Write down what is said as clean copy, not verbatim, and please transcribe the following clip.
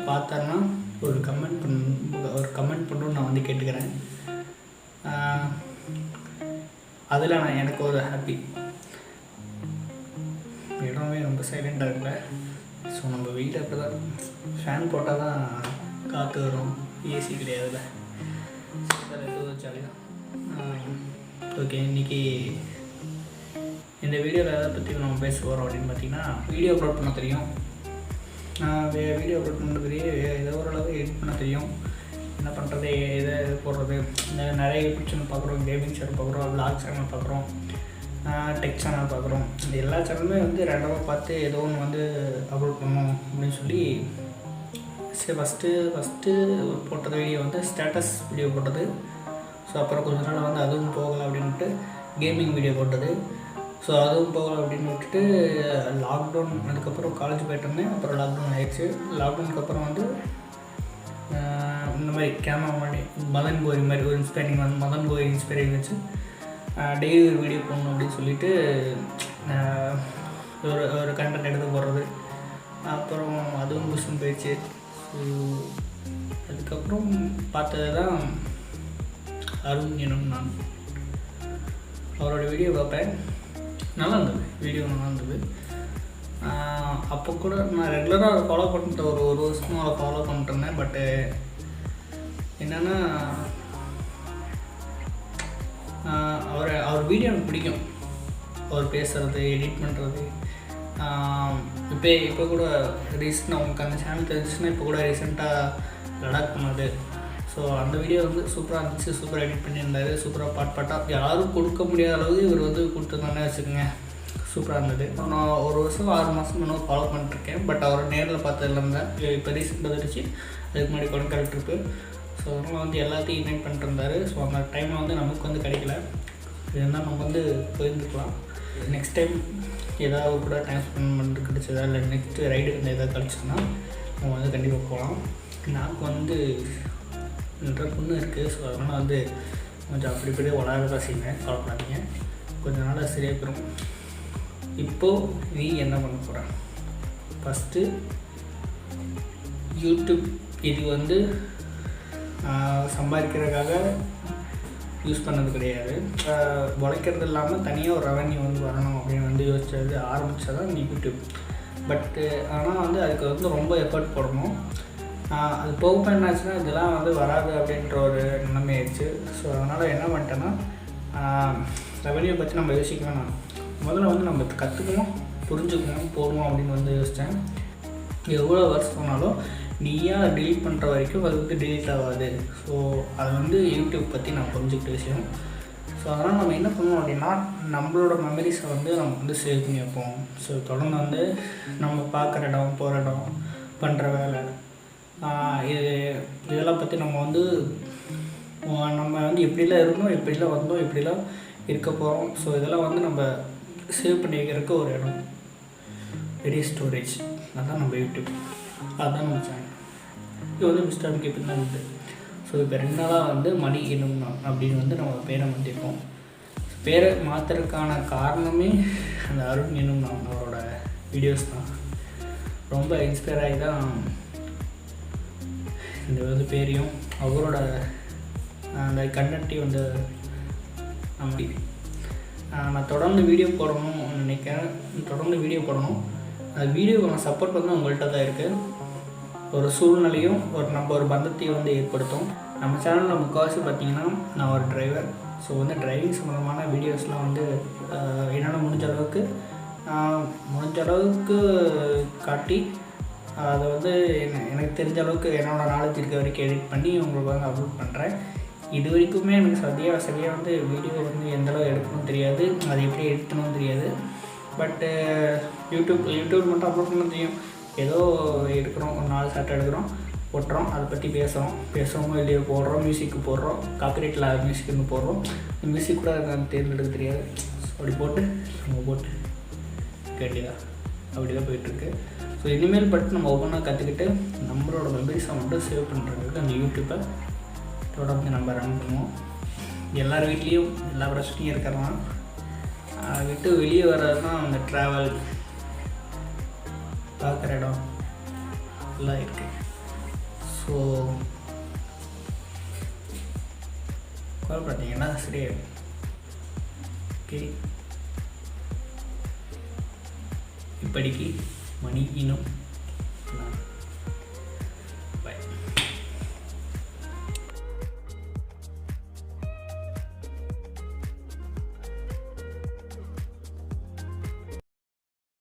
பார்த்தாருன்னா ஒரு கமெண்ட் பண்ணணும்னு நான் வந்து கேட்டுக்கிறேன். அதில் நான் எனக்கு ஒரு ஹாப்பி. இடமே ரொம்ப சைலண்டாக இருக்குல்ல. ஸோ நம்ம வீட்டில் அப்படி தான் ஃபேன் போட்டால் தான் காற்று வரும், ஏசி கிடையாதுல்ல. எதுவும் ஜாலியாக. ஓகே, இன்றைக்கி இந்த வீடியோவில் எதை பற்றி நம்ம பேச போகிறோம் அப்படின்னு பார்த்தீங்கன்னா, வீடியோ அப்லோட் பண்ண தெரியும். வீடியோ அப்லோட் பண்ணுறது ஏதோ ஓரளவு எடிட் பண்ண தெரியும். என்ன பண்ணுறது, எதை போடுறது, நிறைய யூடியூப் சேனல் பார்க்குறோம், கேமிங் சேனல் பார்க்குறோம், விளாக் சேனல் பார்க்குறோம், டெக் சேனல் பார்க்குறோம். இந்த எல்லா சேனலுமே வந்து ரெண்டாவது பார்த்து ஏதோ ஒன்று வந்து அப்லோட் பண்ணணும் அப்படின்னு சொல்லி சரி ஃபஸ்ட்டு போட்டது வீடியோ வந்து ஸ்டேட்டஸ் வீடியோ போட்டது. ஸோ அப்புறம் கொஞ்ச நாள் வந்து அதுவும் போகலை அப்படின்ட்டு கேமிங் வீடியோ போட்டது. ஸோ அதுவும் போகலை அப்படின்னு விட்டுட்டு லாக்டவுன், அதுக்கப்புறம் காலேஜ் போய்ட்டு அப்புறம் லாக்டவுன் ஆகிடுச்சு. லாக்டவுனுக்கு அப்புறம் வந்து இந்த மாதிரி கேமரா மாதிரி மதன் கோரி மாதிரி ஒரு இன்ஸ்பைரிங் வந்து மதன் கோரி இன்ஸ்பைரிங் வச்சு டெய்லி ஒரு வீடியோ போடணும் அப்படின்னு சொல்லிட்டு ஒரு கண்டென்ட் எடுத்து போடுறது. அப்புறம் அதுவும் புஷ்ன்னு போயிடுச்சு. அதுக்கப்புறம் பார்த்தது தான் ennum naan. அவரோட வீடியோ பார்ப்பேன், நல்லா இருந்தது, வீடியோ நல்லா இருந்தது. அப்போ கூட நான் ரெகுலராக அதை ஃபாலோ பண்ணிட்டு ஒரு வருஷமாக அதை ஃபாலோ பண்ணிட்டு இருந்தேன். பட்டு என்னென்னா அவர் வீடியோ எனக்கு பிடிக்கும். அவர் பேசுகிறது, எடிட் பண்ணுறது. இப்போ கூட ரீசெண்டாக உங்களுக்கு அந்த சேனல் தெரிஞ்சுன்னா இப்போ கூட ரீசெண்டாக லடாக் பண்ணது. ஸோ அந்த வீடியோ வந்து சூப்பராக இருந்துச்சு, சூப்பராக எடிட் பண்ணியிருந்தார், சூப்பராக பாட்டாக யாரும் கொடுக்க முடியாத அளவுக்கு இவர் வந்து கொடுத்துருந்தானே வச்சுக்கோங்க. சூப்பராக இருந்தது. நான் ஒரு வருஷம் 6 மாதம் இன்னும் ஃபாலோ பண்ணிட்டுருக்கேன். பட் அவர் நேரில் பார்த்ததில் இருந்தேன். இப்போ ரீசெண்டாக வந்துடுச்சு, அதுக்கு முன்னாடி கொடைக்கானல் ட்ரிப்பு. ஸோ அதனால் வந்து எல்லாத்தையும் இன்வைட் பண்ணிட்டு இருந்தார். ஸோ அந்த டைமில் வந்து நமக்கு வந்து கிடைக்கல. இருந்தால் நம்ம வந்து போயிருந்துக்கலாம். நெக்ஸ்ட் டைம் ஏதாவது கூட டைம் ஸ்பெண்ட் பண்ணுறது கிடச்சதா, இல்லை நெக்ஸ்ட்டு ரைடு வந்து எதாவது கிடச்சிதுன்னா நம்ம வந்து கண்டிப்பாக போகலாம். எனக்கு வந்து பொண்ணு இருக்குது. ஸோ அதனால் வந்து கொஞ்சம் அப்படி இப்படியே வளரதான் செய்வேன், கவலைப்படாதீங்க. கொஞ்ச நாள் சரியாக போயிடும். இப்போது நீ என்ன பண்ண போகிற? ஃபஸ்ட்டு யூடியூப் இது வந்து சம்பாதிக்கிறதுக்காக யூஸ் பண்ணது கிடையாது. உழைக்கிறது இல்லாமல் தனியாக ஒரு ரெவன்யூ வந்து வரணும் அப்படின்னு வந்து ஆரம்பித்தது தான் யூடியூப். பட்டு ஆனால் வந்து அதுக்கு வந்து ரொம்ப எஃபர்ட் போடணும். அது போக என்னாச்சுன்னா இதெல்லாம் வந்து வராது அப்படின்ற ஒரு நிலைமை ஆயிடுச்சு. ஸோ அதனால் என்ன பண்ணிட்டேன்னா, ரெவன்யூ பற்றி நம்ம யோசிக்க வேணாம், முதல்ல வந்து நம்ம கற்றுக்கணும், புரிஞ்சுக்கணும், போகணும் அப்படின்னு வந்து யோசித்தேன். எவ்வளோ வருஷம் சொன்னாலும் நீயா டெலீட் பண்ணுற வரைக்கும் அது வந்து டெலீட் ஆகாது. ஸோ அது வந்து யூடியூப் பற்றி நான் புரிஞ்சுக்கிட்ட விஷயம். ஸோ அதனால் நம்ம என்ன பண்ணணும் அப்படின்னா, நம்மளோட மெமரிஸை வந்து நம்ம வந்து சேவ் பண்ணி வைப்போம். ஸோ தொடர்ந்து வந்து நம்ம பார்க்குற இடம், போகிற இடம், பண்ணுற வேலை, இதெல்லாம் பற்றி நம்ம வந்து எப்படிலாம் இருந்தோம், எப்படிலாம் வந்தோம், எப்படிலாம் இருக்க போகிறோம். ஸோ இதெல்லாம் வந்து நம்ம சேவ் பண்ணி வைக்கிறதுக்கு ஒரு இடம், பெரிய ஸ்டோரேஜ். அதுதான் நம்ம யூடியூப், அதுதான் நம்ம சேனல். இது வந்து mr.mkp தான் இருக்குது. ஸோ இப்போ 2 நாளாக வந்து ennum naan அப்படின்னு வந்து நம்ம பேரை மாற்றிருக்கோம். பேரை மாற்றுறதுக்கான காரணமே அந்த ennum naan அவரோட வீடியோஸ் தான். ரொம்ப இன்ஸ்பயர் ஆகி தான் இந்த வந்து பேரையும் அவரோட அந்த கண்டென்ட்டையும் வந்து நம்பி நான் தொடர்ந்து வீடியோ போடணும்னு நினைக்கிறேன். தொடர்ந்து வீடியோ போடணும். அந்த வீடியோக்கான சப்போர்ட் வந்து உங்கள்கிட்ட தான் இருக்குது. ஒரு சூழ்நிலையும் நம்ம ஒரு பந்தத்தையும் வந்து ஏற்படுத்தும். நம்ம சேனலில் முக்கால்வாசி பார்த்திங்கன்னா நான் ஒரு டிரைவர். ஸோ வந்து டிரைவிங் சம்மந்தமான வீடியோஸ்லாம் வந்து என்னால் முடிஞ்ச அளவுக்கு காட்டி அதை வந்து எனக்கு தெரிஞ்ச அளவுக்கு என்னோடய நாலேஜ் இருக்க வரைக்கும் எடிட் பண்ணி உங்களுக்கு வந்து அப்லோட் பண்ணுறேன். இது வரைக்குமே எனக்கு சரியாக வந்து வீடியோ வந்து எந்தளவு எடுக்கணும்னு தெரியாது, அது எப்படி எடிட் பண்ணணும்னு தெரியாது. பட்டு யூடியூப் மட்டும் அப்லோட் பண்ண தெரியும். ஏதோ எடுக்கிறோம், ஒரு 4 ஷார்ட் எடுக்கிறோம், போட்டுறோம், அதை பற்றி பேசுகிறோமோ இல்லையோ, போடுறோம், மியூசிக்கு போடுறோம், காப்பிரைட்டில் மியூசிக்னு போடுறோம். மியூசிக் கூட தேர்ந்தெடுக்க தெரியாது. அப்படி போட்டு நம்ம போட்டு கேட்டிதான் அப்படி தான் போயிட்டுருக்கு. ஸோ இனிமேல் பட்டு நம்ம ஒவ்வொன்றா கற்றுக்கிட்டு நம்மளோட மெமரிஸை மட்டும் சேவ் பண்ணுறதுக்கு அந்த யூடியூப்பை தொடர்ந்து நம்ம ரன் பண்ணுவோம். எல்லார் வீட்லேயும் எல்லா பிரச்சனையும் இருக்கிறலாம். விட்டு வெளியே வர்றது தான் அந்த ட்ராவல், பார்க்குற இடம் எல்லாம் இருக்குது. ஸோ கால் பார்த்தீங்கன்னா சரியாயிடும். ஓகே, இப்படிக்கு மணி இன்னும்